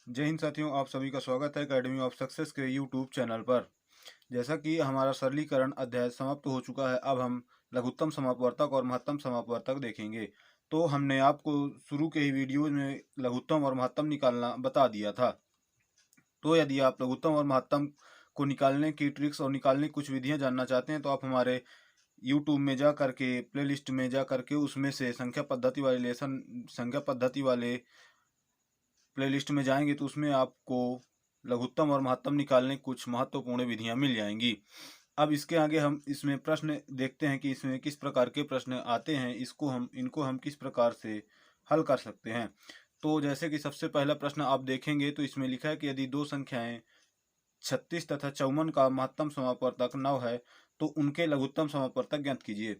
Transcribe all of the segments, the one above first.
जय हिंद साथियों, आप सभी का स्वागत है एकेडमी ऑफ सक्सेस के यूट्यूब चैनल पर। जैसा कि हमारा सरलीकरण अध्याय समाप्त हो चुका है, अब हम लघुत्तम समापवर्तक और महत्तम समापवर्तक देखेंगे। तो हमने आपको शुरू के ही वीडियो में लघुत्तम और महत्तम निकालना बता दिया था। तो यदि आप लघुत्तम और महत्तम को निकालने की ट्रिक्स और निकालने की कुछ विधियां जानना चाहते हैं तो आप हमारे यूट्यूब में जा करके प्लेलिस्ट में जा करके उसमें से संख्या पद्धति वाले प्लेलिस्ट में जाएंगे तो उसमें आपको लघुत्तम और महत्तम निकालने कुछ महत्वपूर्ण विधियां मिल जाएंगी। अब इसके आगे हम इसमें प्रश्न देखते हैं कि इसमें किस प्रकार के प्रश्न आते हैं, इनको हम किस प्रकार से हल कर सकते हैं। तो जैसे कि सबसे पहला प्रश्न आप देखेंगे तो इसमें लिखा है कि यदि दो संख्याएं 36 तथा 54 का महत्तम समापवर्तक 9 है तो उनके लघुत्तम समापवर्तक ज्ञात कीजिए।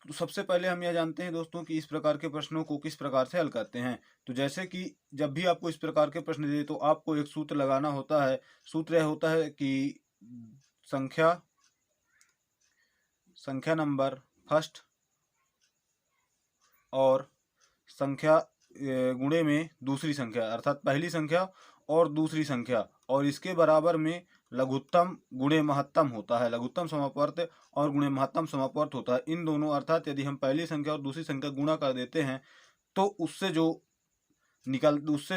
तो सबसे पहले हम यह जानते हैं दोस्तों कि इस प्रकार के प्रश्नों को किस प्रकार से हल करते हैं। तो जैसे कि जब भी आपको इस प्रकार के प्रश्न दे तो आपको एक सूत्र लगाना होता है। सूत्र यह होता है कि संख्या संख्या नंबर फर्स्ट और संख्या गुणे में दूसरी संख्या, अर्थात पहली संख्या और दूसरी संख्या, और इसके बराबर में लघुत्तम गुणे महत्तम होता है। लघुत्तम समापवर्त और गुणे महत्तम समापवर्त होता है। इन दोनों, अर्थात यदि हम पहली संख्या और दूसरी संख्या गुणा कर देते हैं तो उससे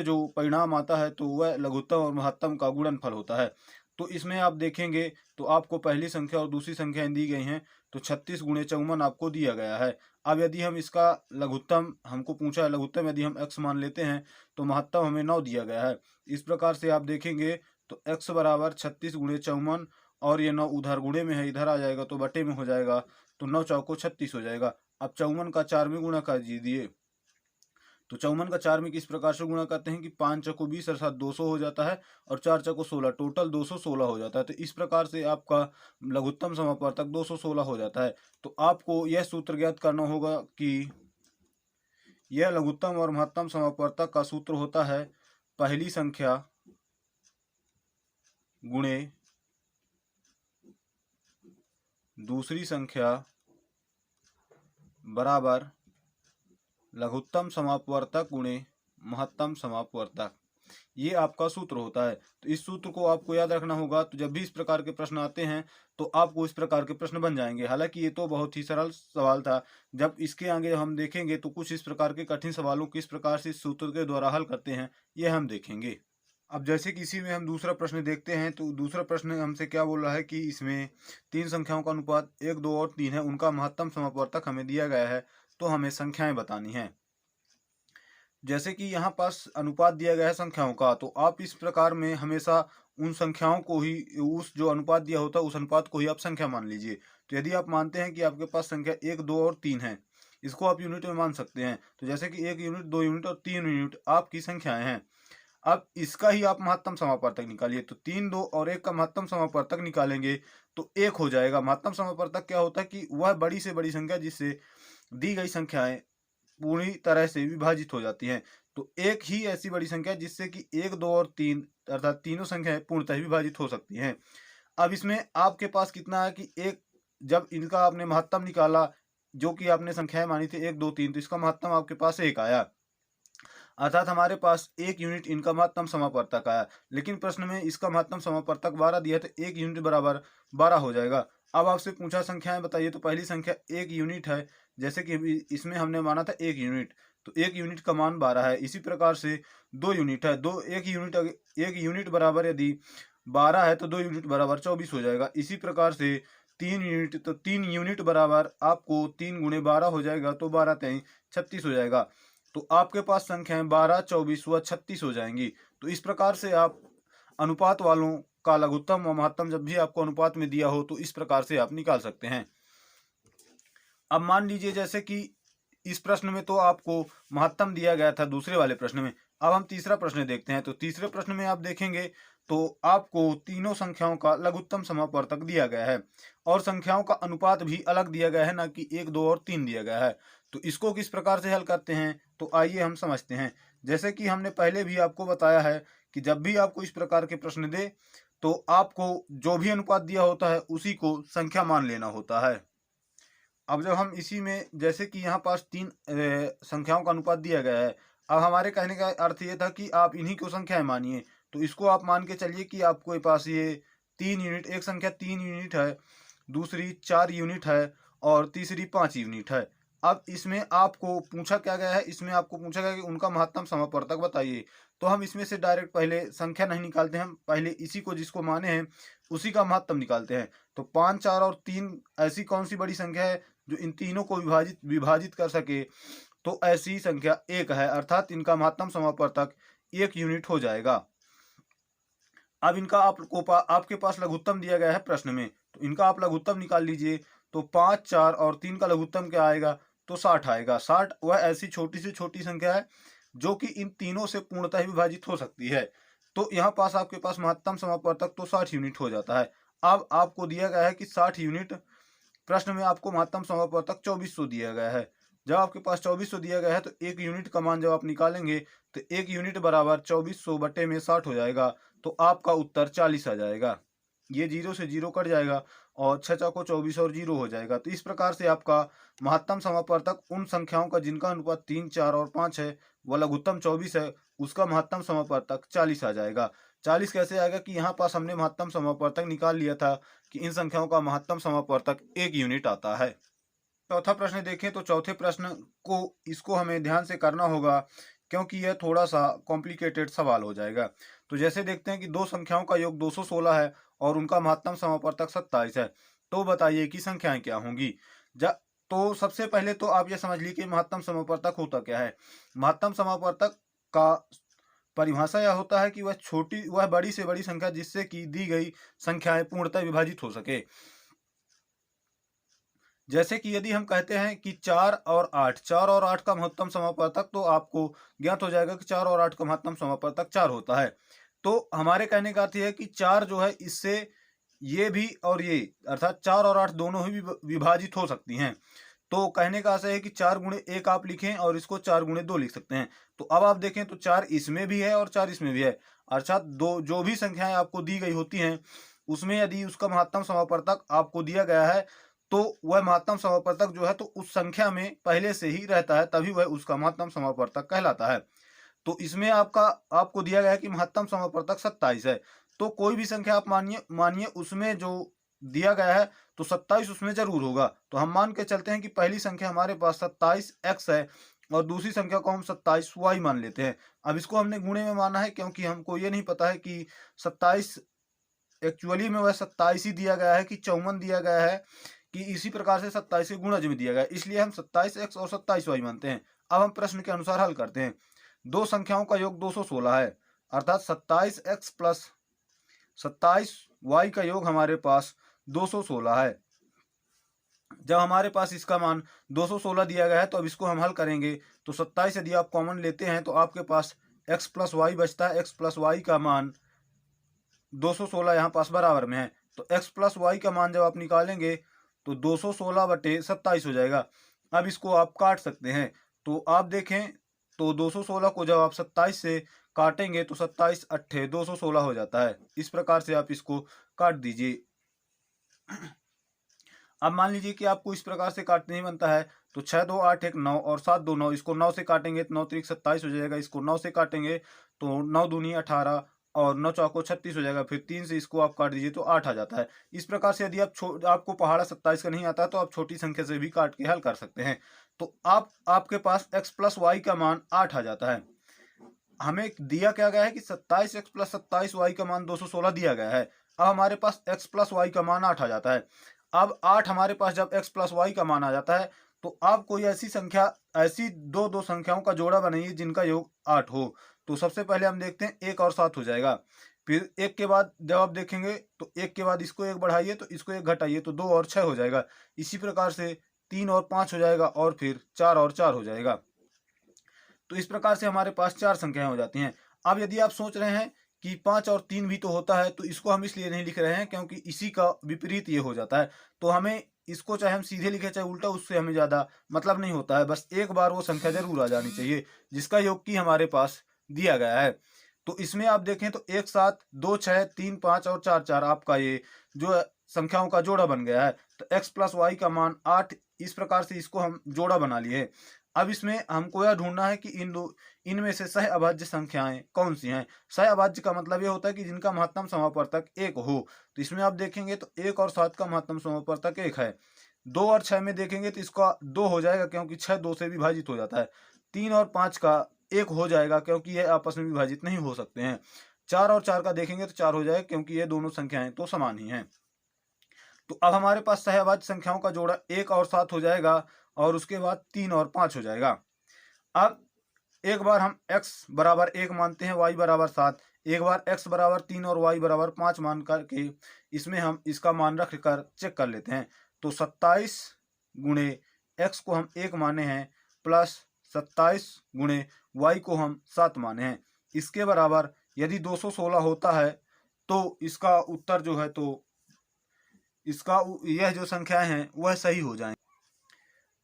जो परिणाम आता है तो वह लघुत्तम और महत्तम का गुणनफल होता है। तो इसमें आप देखेंगे तो आपको पहली संख्या और दूसरी संख्याएं दी गई हैं। तो 36 गुणे 54 आपको दिया गया है। अब यदि हम इसका लघुत्तम, हमको पूछा है लघुत्तम, यदि हम x मान लेते हैं तो महत्तम हमें 9 दिया गया है। इस प्रकार से आप देखेंगे तो x बराबर 36 गुणे 54, और ये 9 उधर गुणे में है, इधर आ जाएगा तो बटे में हो जाएगा, तो 9 चौको 36 हो जाएगा। अब 54 का 4 में गुणा कर दीजिए। तो 54 का 4 में किस प्रकार से गुणा करते हैं कि 5 चौको 20 अर्थात 200 हो जाता है, और 4 चौको 16, टोटल 216 हो जाता है। तो इस प्रकार से आपका लघुत्तम समापवर्तक 216 हो जाता है। तो आपको यह सूत्र ज्ञात करना होगा कि यह लघुत्तम और महत्तम समापवर्तक का सूत्र होता है पहली संख्या गुणे दूसरी संख्या बराबर लघुत्तम समापवर्तक गुणे महत्तम समापवर्तक। ये आपका सूत्र होता है। तो इस सूत्र को आपको याद रखना होगा। तो जब भी इस प्रकार के प्रश्न आते हैं तो आपको इस प्रकार के प्रश्न बन जाएंगे। हालांकि ये तो बहुत ही सरल सवाल था। जब इसके आगे हम देखेंगे तो कुछ इस प्रकार के कठिन सवालों को किस प्रकार से इस सूत्र के द्वारा हल करते हैं ये हम देखेंगे। अब जैसे कि इसी में हम दूसरा प्रश्न देखते हैं तो दूसरा प्रश्न हमसे क्या बोल रहा है कि इसमें तीन संख्याओं का अनुपात 1, 2 और 3 है, उनका महत्तम समापवर्तक हमें दिया गया है, तो हमें संख्याएं बतानी है। जैसे कि यहाँ पास अनुपात दिया गया है संख्याओं का, तो आप इस प्रकार में हमेशा उन संख्याओं को ही, उस जो अनुपात दिया होता है उस अनुपात को ही आप संख्या मान लीजिए। तो यदि आप मानते हैं कि आपके पास संख्या 1, 2 और 3 है, इसको आप यूनिट में मान सकते हैं। तो जैसे कि 1 यूनिट, 2 यूनिट और 3 यूनिट आपकी संख्याएं हैं। अब इसका ही आप महत्तम समापवर्तक निकालिए। तो 3, 2 और 1 का महत्तम समापवर्तक निकालेंगे तो 1 हो जाएगा। महत्तम समापवर्तक क्या होता है कि वह बड़ी से बड़ी संख्या जिससे दी गई संख्याएं पूरी तरह से विभाजित हो जाती हैं। तो एक ही ऐसी बड़ी संख्या है जिससे कि 1, 2 और 3 अर्थात तीनों संख्याएं पूर्णतः विभाजित हो सकती हैं। अब इसमें आपके पास कितना है कि एक, जब इनका आपने महत्तम निकाला, जो कि आपने संख्याएं मानी थी 1, 2, 3, तो इसका महत्तम आपके पास 1 आया, अर्थात हमारे पास 1 यूनिट इनका महत्तम समापवर्तक आया। लेकिन प्रश्न में इसका महत्तम समापवर्तक 12 दिया, तो 1 यूनिट बराबर 12 हो जाएगा। अब आपसे पूछा संख्याएं बताइए, तो पहली संख्या 1 यूनिट है, जैसे कि इसमें हमने माना था 1 यूनिट, तो 1 यूनिट का मान 12 है। इसी प्रकार से 2 यूनिट है, 1 यूनिट बराबर यदि 12 है तो 2 यूनिट बराबर 24 हो जाएगा। इसी प्रकार से 3 यूनिट, तो 3 यूनिट बराबर आपको 3 गुणे 12 हो जाएगा, तो 12 3 36 हो जाएगा। तो आपके पास संख्याएं 12, 24 व 36 हो जाएंगी। तो इस प्रकार से आप अनुपात वालों का लघुत्तम व महत्तम जब भी आपको अनुपात में दिया हो तो इस प्रकार से आप निकाल सकते हैं। अब मान लीजिए जैसे कि इस प्रश्न में तो आपको महत्तम दिया गया था दूसरे वाले प्रश्न में। अब हम तीसरा प्रश्न देखते हैं। तो तीसरे प्रश्न में आप देखेंगे तो आपको तीनों संख्याओं का लघुत्तम समापवर्तक दिया गया है और संख्याओं का अनुपात भी अलग दिया गया है, ना कि 1, 2 और 3 दिया गया है। तो इसको किस प्रकार से हल करते हैं तो आइए हम समझते हैं। जैसे कि हमने पहले भी आपको बताया है कि जब भी आपको इस प्रकार के प्रश्न दे तो आपको जो भी अनुपात दिया होता है उसी को संख्या मान लेना होता है। अब जब हम इसी में, जैसे कि यहाँ पास 3 संख्याओं का अनुपात दिया गया है, अब हमारे कहने का अर्थ ये था कि आप इन्हीं को संख्याएं मानिए। तो इसको आप मान के चलिए कि आपके पास ये 3 यूनिट, एक संख्या 3 यूनिट है, दूसरी 4 यूनिट है और तीसरी 5 यूनिट है। अब इसमें आपको पूछा क्या गया है, इसमें आपको पूछा गया कि उनका महत्तम समापवर्तक बताइए। तो हम इसमें से डायरेक्ट पहले संख्या नहीं निकालते हैं, हम पहले इसी को जिसको माने हैं उसी का महत्तम निकालते हैं। तो 5, 4 और 3 ऐसी कौन सी बड़ी संख्या है जो इन तीनों को विभाजित कर सके? तो ऐसी संख्या 1 है, अर्थात इनका महत्तम समापवर्तक 1 यूनिट हो जाएगा। अब इनका आपके पास लघुत्तम दिया गया है प्रश्न में, तो इनका आप लघुत्तम निकाल लीजिए। तो 5, 4 और 3 का लघुत्तम क्या आएगा? तो 60 आएगा। 60 वह ऐसी छोटी से छोटी संख्या है जो कि इन तीनों से पूर्णतः विभाजित हो सकती है। तो यहाँ पास आपके पास महत्तम समापवर्तक तो 60 यूनिट हो जाता है। अब आपको दिया गया है कि 60 यूनिट, प्रश्न में आपको महत्तम समापवर्तक 2400 दिया गया है। जब आपके पास 2400 दिया गया है तो 1 यूनिट का मान जब आप निकालेंगे तो 1 यूनिट बराबर 2400 बटे में 60 हो जाएगा। तो आपका उत्तर 40 आ जाएगा। ये 0 से 0 कट जाएगा और 6 चौको 24 और 0 हो जाएगा। तो इस प्रकार से आपका महत्तम समापवर्तक उन संख्याओं का जिनका अनुपात 3, 4 और 5 है, व लघुत्तम 24 है, उसका महत्तम समापवर्तक 40 आ जाएगा। 40 कैसे आएगा कि यहाँ पास हमने महत्तम समापवर्तक निकाल लिया था कि इन संख्याओं का महत्तम समापवर्तक 1 यूनिट आता है। चौथा प्रश्न देखें तो चौथे प्रश्न को इसको हमें ध्यान से करना होगा क्योंकि यह थोड़ा सा कॉम्प्लिकेटेड सवाल हो जाएगा। तो जैसे देखते हैं कि दो संख्याओं का योग 216 है और उनका महत्तम समापवर्तक 27 है। तो बताइए कि संख्याएं क्या होंगी। तो सबसे पहले तो आप यह समझ लीजिए कि महत्तम समापवर्तक होता क्या है। महत्तम समापवर्तक का परिभाषा यह होता है कि वह बड़ी से बड़ी संख्या जिससे कि दी गई संख्याएं पूर्णतः विभाजित हो सके। जैसे कि यदि हम कहते हैं कि 4 और 8 का महत्तम समापवर्तक, तो आपको ज्ञात हो जाएगा कि 4 और 8 का महत्तम समापवर्तक 4 होता है। तो हमारे कहने का अर्थ यह है कि 4 जो है इससे ये भी और ये, अर्थात 4 और 8 दोनों ही विभाजित हो सकती हैं। तो कहने का आशय है कि 4 गुणे 1 आप लिखें और इसको 4 गुणे 2 लिख सकते हैं। तो अब आप देखें तो 4 इसमें भी है और 4 इसमें भी है, अर्थात दो जो भी संख्याएं आपको दी गई होती हैं उसमें यदि उसका महत्तम समापवर्तक आपको दिया गया है तो वह महत्तम समापवर्तक जो है तो उस संख्या में पहले से ही रहता है, तभी वह उसका महत्तम समापवर्तक कहलाता है। तो इसमें आपको दिया गया है कि महत्तम समापवर्तक 27 है। तो कोई भी संख्या आप मानिए उसमें जो दिया गया है तो 27 उसमें जरूर होगा। तो हम मान के चलते हैं कि पहली संख्या हमारे पास 27x है और दूसरी संख्या को हम 27y मान लेते हैं। अब इसको हमने गुणे में माना है क्योंकि हमको ये नहीं पता है कि 27 एक्चुअली में वह 27 ही दिया गया है कि 54 दिया गया है कि इसी प्रकार से 27 के गुणज में दिया गया है, इसलिए हम 27x और 27y मानते हैं। अब हम प्रश्न के अनुसार हल करते हैं। दो संख्याओं का योग 216 है, अर्थात 27x प्लस 27y का योग हमारे पास 216 है। जब हमारे पास इसका मान 216 दिया गया है तो अब इसको हम हल करेंगे। तो 27 यदि आप कॉमन लेते हैं तो आपके पास x प्लस वाई बचता है। x प्लस वाई का मान 216 यहाँ पास बराबर में है। तो x प्लस वाई का मान जब आप निकालेंगे तो 216 बटे 27 हो जाएगा। अब इसको आप काट सकते हैं। तो आप देखें तो 216 को जब आप 27 से काटेंगे तो 27 अट्ठे 216 हो जाता है। इस प्रकार से आप इसको काट दीजिए। अब मान लीजिए कि आपको इस प्रकार से काटने ही बनता है तो 6 2 8 1 9 और 7 2 9, इसको 9 से काटेंगे तो 9 3 27 हो जाएगा। इसको 9 से काटेंगे तो 9 दूनी 18 और 9 चौको 36 हो जाएगा। फिर 3 से इसको आप काट दीजिए तो 8 आ जाता है। इस प्रकार से यदि आपको पहाड़ा 27 का नहीं आता तो आप छोटी संख्या से भी काट के हल कर सकते हैं। तो आपके पास x प्लस वाई का मान 8 आ जाता है। हमें दिया क्या गया है कि 27x प्लस 27y का मान 216 दिया गया है। अब हमारे पास x प्लस वाई का मान 8 आ जाता है। अब 8 हमारे पास जब x प्लस वाई का मान आ जाता है तो आप कोई ऐसी दो संख्याओं का जोड़ा बनाइए जिनका योग 8 हो। तो सबसे पहले हम देखते हैं 1 और 7 हो जाएगा। फिर 1 के बाद जब आप देखेंगे तो 1 के बाद इसको 1 बढ़ाइए तो इसको 1 घटाइए तो 2 और 6 हो जाएगा। इसी प्रकार से 3 और 5 हो जाएगा और फिर 4 और 4 हो जाएगा। तो इस प्रकार से हमारे पास 4 संख्याएं हो जाती हैं। अब यदि आप सोच रहे हैं कि 5 और 3 भी तो होता है, तो इसको हम इसलिए नहीं लिख रहे हैं क्योंकि इसी का विपरीत ये हो जाता है। तो हमें इसको चाहे हम सीधे लिखे चाहे उल्टा, उससे हमें ज़्यादा मतलब नहीं होता है। बस एक बार वो संख्या जरूर आ जानी चाहिए जिसका योग की हमारे पास दिया गया है। तो इसमें आप देखें तो 1 7 2 6 3 5 और 4 4 आपका ये जो संख्याओं का जोड़ा बन गया है। तो x प्लस वाई का मान 8, इस प्रकार से इसको हम जोड़ा बना लिए। अब इसमें हमको यह ढूंढना है कि इनमें से सह अभाज्य संख्याएं कौन सी हैं। सह अभाज्य का मतलब ये होता है कि जिनका महत्तम समापवर्तक 1 हो। तो इसमें आप देखेंगे तो 1 और 7 का महत्तम समापवर्तक 1 है। 2 और 6 में देखेंगे तो इसका 2 हो जाएगा क्योंकि 6 2 से विभाजित हो जाता है। 3 और 5 का 1 हो जाएगा क्योंकि ये आपस में विभाजित नहीं हो सकते हैं। 4 और 4 का देखेंगे तो 4 हो जाएगा क्योंकि ये दोनों संख्याएं तो समान ही हैं। तो अब हमारे पास सहअभाज्य संख्याओं का जोड़ा 1 और 7 हो जाएगा और उसके बाद 3 और 5 हो जाएगा। अब एक बार हम x बराबर 1 मानते हैं, y बराबर 7, एक बार x बराबर 3 और y बराबर 5 मान करके इसमें हम इसका मान रख कर चेक कर लेते हैं। तो 27 गुणे x को हम 1 माने हैं प्लस 27 गुणे y को हम 7 माने हैं, इसके बराबर यदि 216 होता है तो इसका उत्तर जो है तो इसका यह जो संख्याएं हैं वह सही हो जाएं।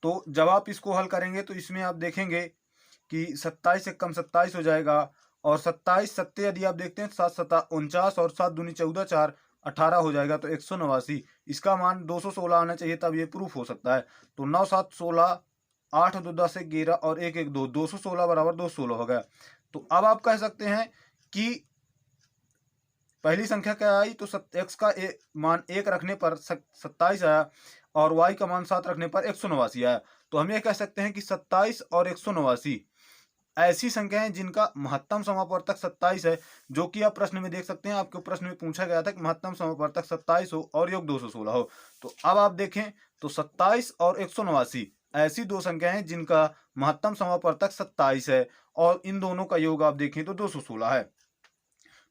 तो जब आप इसको हल करेंगे तो इसमें आप देखेंगे कि 27 से कम 27 हो जाएगा और 27 सत्ते यदि आप देखते हैं 7 सत्ता 49 और 7 दूनी 14 4 18 हो जाएगा तो 189। इसका मान 216 आना चाहिए तब ये प्रूफ हो सकता है। तो 9 7 16 8 2 10 11 और 1 1 2 216 बराबर 216 हो गया। तो अब आप कह सकते हैं कि पहली संख्या क्या आई तो x का मान 1 रखने पर 27 आया और y का मान 7 रखने पर 189 आया। तो हम ये कह सकते हैं कि 27 और 189 ऐसी संख्याएं जिनका महत्तम समापवर्तक 27 है, जो कि आप प्रश्न में देख सकते हैं। आपके प्रश्न में पूछा गया था कि महत्तम समापवर्तक 27 हो और योग 216 हो। तो अब आप देखें तो 27 और 189 ऐसी दो संख्याएं जिनका महत्तम समापवर्तक 27 है और इन दोनों का योग आप देखें तो 216 है।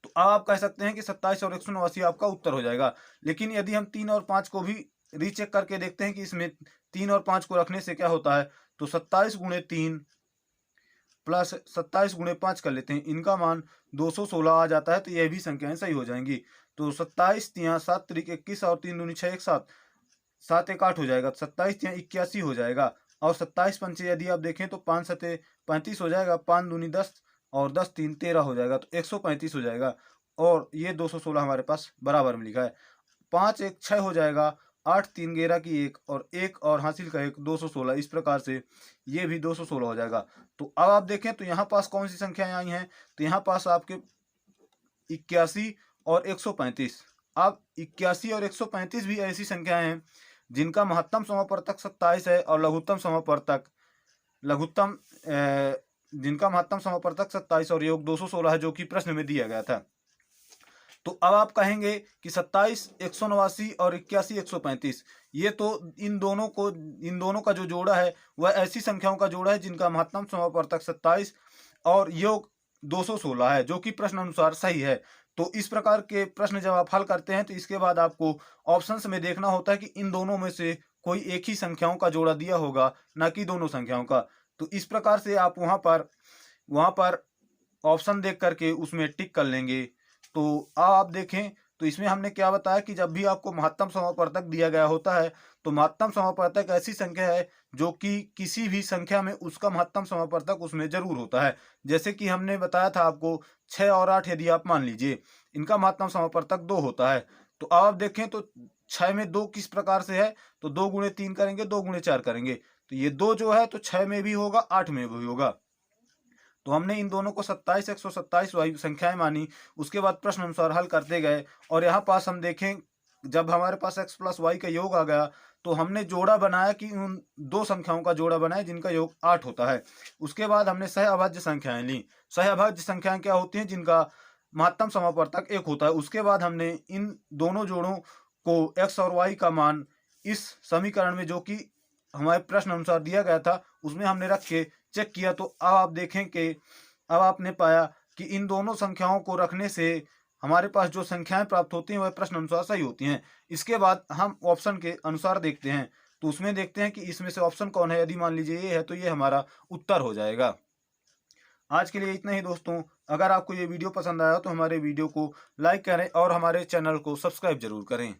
तो अब आप कह सकते हैं कि 27 और 189 आपका उत्तर हो जाएगा। लेकिन यदि हम 3 और 5 को भी रीचेक करके देखते हैं कि इसमें 3 और 5 को रखने से क्या होता है, तो 27 गुणे 3 प्लस 27 गुणे 5 कर लेते हैं, इनका मान 216 आ जाता है। तो यह भी संख्याएं सही हो जाएंगी। तो 27 तिया 7 त्रिक 21 और 3 दूनी 6 1 7 7 1 8 हो जाएगा। 27 तिया 81 हो जाएगा और 27 पंचे यदि आप देखें तो 5 7 35 हो जाएगा। 5 दूनी 10 और 10 3 13 हो जाएगा तो 135 हो जाएगा और ये 216 हमारे पास बराबर में लिखा है। 5 1 6 हो जाएगा, 8 3 11 की 1 और 1 और हासिल का 1 216। इस प्रकार से ये भी 216 हो जाएगा। तो अब आप देखें तो यहाँ पास कौन सी संख्याएं आई हैं, तो यहाँ पास आपके 81 और 135। अब 81 और 135 भी ऐसी संख्याएं हैं जिनका महत्तम समापवर्तक 27 है और जिनका महत्तम समापवर्तक 27 और योग 216 है, जो कि प्रश्न में दिया गया था। तो अब आप कहेंगे कि 27 189 और 81 135 ये तो इन दोनों का जो जोड़ा है वह ऐसी संख्याओं का जोड़ा है जिनका महत्तम समापवर्तक 27 और योग 216 है, जो कि प्रश्न अनुसार सही है। तो इस प्रकार के प्रश्न जब आप हल करते हैं तो इसके बाद आपको ऑप्शंस में देखना होता है कि इन दोनों में से कोई एक ही संख्याओं का जोड़ा दिया होगा, ना कि दोनों संख्याओं का। तो इस प्रकार से आप वहां पर ऑप्शन देख करके उसमें टिक कर लेंगे। तो आप देखें तो इसमें हमने क्या बताया कि जब भी आपको महत्तम समापवर्तक दिया गया होता है तो महत्तम समापवर्तक ऐसी संख्या है जो कि किसी भी संख्या में उसका महत्तम समापवर्तक उसमें जरूर होता है। जैसे कि हमने बताया था आपको 6 और 8 यदि आप मान लीजिए इनका महत्तम समापवर्तक 2 होता है। तो अब आप देखें तो 6 में 2 किस प्रकार से है, तो 2 गुणे 3 करेंगे, 2 गुणे 4 करेंगे, तो ये 2 जो है तो 6 में भी होगा 8 में भी होगा। तो हमने इन दोनों को 27 127 वाली संख्याएं मानी, उसके बाद प्रश्न अनुसार हल करते गए और यहाँ पास हम देखें जब हमारे पास x प्लस वाई का योग आ गया तो हमने जोड़ा बनाया कि उन दो संख्याओं का जोड़ा बनाया जिनका योग 8 होता है। उसके बाद हमने सहअभाज्य संख्याएं ली। सहअभाज्य संख्याएं क्या होती हैं, जिनका महत्तम समापवर्तक 1 होता है। उसके बाद हमने इन दोनों जोड़ों को x और y का मान इस समीकरण में जो कि हमारे प्रश्न अनुसार दिया गया था उसमें हमने रख के चेक किया। तो अब आप देखें कि अब आपने पाया कि इन दोनों संख्याओं को रखने से हमारे पास जो संख्याएं प्राप्त होती हैं वह प्रश्न अनुसार सही होती हैं। इसके बाद हम ऑप्शन के अनुसार देखते हैं तो उसमें देखते हैं कि इसमें से ऑप्शन कौन है। यदि मान लीजिए ये है तो ये हमारा उत्तर हो जाएगा। आज के लिए इतना ही दोस्तों। अगर आपको ये वीडियो पसंद आया तो हमारे वीडियो को लाइक करें और हमारे चैनल को सब्सक्राइब जरूर करें।